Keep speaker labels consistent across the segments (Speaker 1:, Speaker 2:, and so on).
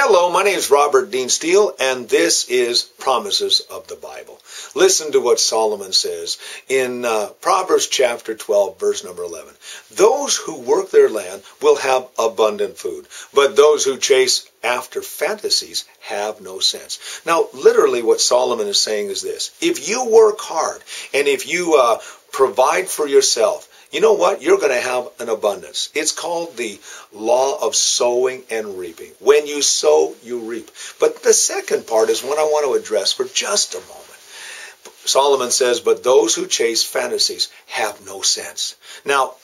Speaker 1: Hello, my name is Robert Dean Steele, and this is Promises of the Bible. Listen to what Solomon says in Proverbs chapter 12, verse number 11. Those who work their land will have abundant food, but those who chase after fantasies have no sense. Now, literally what Solomon is saying is this. If you work hard and if you provide for yourself, you know what? You're going to have an abundance. It's called the law of sowing and reaping. When you sow, you reap. But the second part is what I want to address for just a moment. Solomon says, but those who chase fantasies have no sense. Now,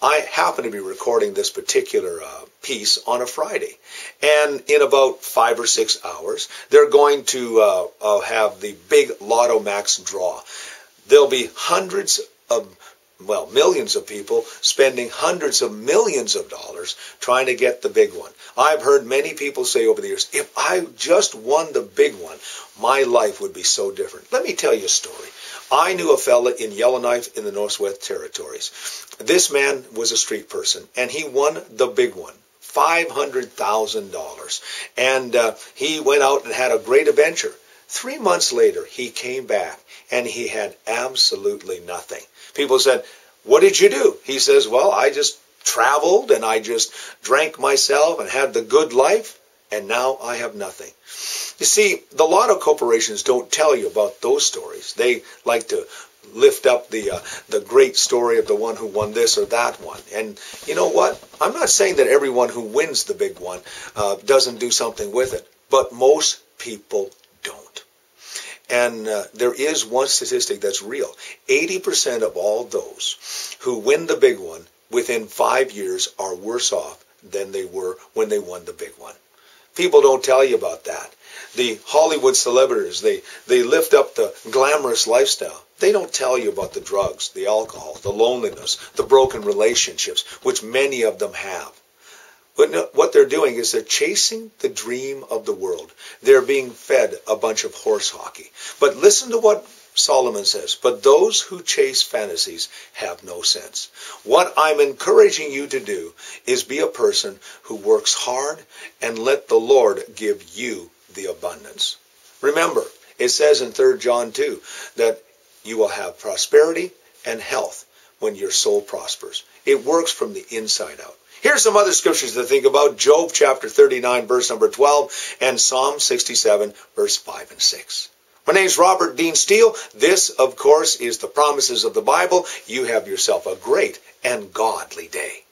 Speaker 1: I happen to be recording this particular piece on a Friday. And in about 5 or 6 hours, they're going to have the big Lotto Max draw. There'll be millions of people spending hundreds of millions of dollars trying to get the big one. I've heard many people say over the years, if I just won the big one, my life would be so different. Let me tell you a story. I knew a fella in Yellowknife in the Northwest Territories. This man was a street person, and he won the big one. $500,000. And he went out and had a great adventure. 3 months later, he came back, and he had absolutely nothing. People said, what did you do? He says, well, I just traveled, and I just drank myself and had the good life, and now I have nothing. You see, the lotto corporations don't tell you about those stories. They like to lift up the great story of the one who won this or that one. And you know what? I'm not saying that everyone who wins the big one doesn't do something with it, but most people don't. And there is one statistic that's real. 80% of all those who win the big one within 5 years are worse off than they were when they won the big one. People don't tell you about that. The Hollywood celebrities, they lift up the glamorous lifestyle. They don't tell you about the drugs, the alcohol, the loneliness, the broken relationships, which many of them have. But what they're doing is they're chasing the dream of the world. They're being fed a bunch of horse hockey. But listen to what Solomon says. But those who chase fantasies have no sense. What I'm encouraging you to do is be a person who works hard and let the Lord give you the abundance. Remember, it says in 3 John 2 that you will have prosperity and health when your soul prospers. It works from the inside out. Here's some other scriptures to think about. Job chapter 39, verse number 12, and Psalm 67, verse 5 and 6. My name's Robert Dean Steele. This, of course, is the Promises of the Bible. You have yourself a great and godly day.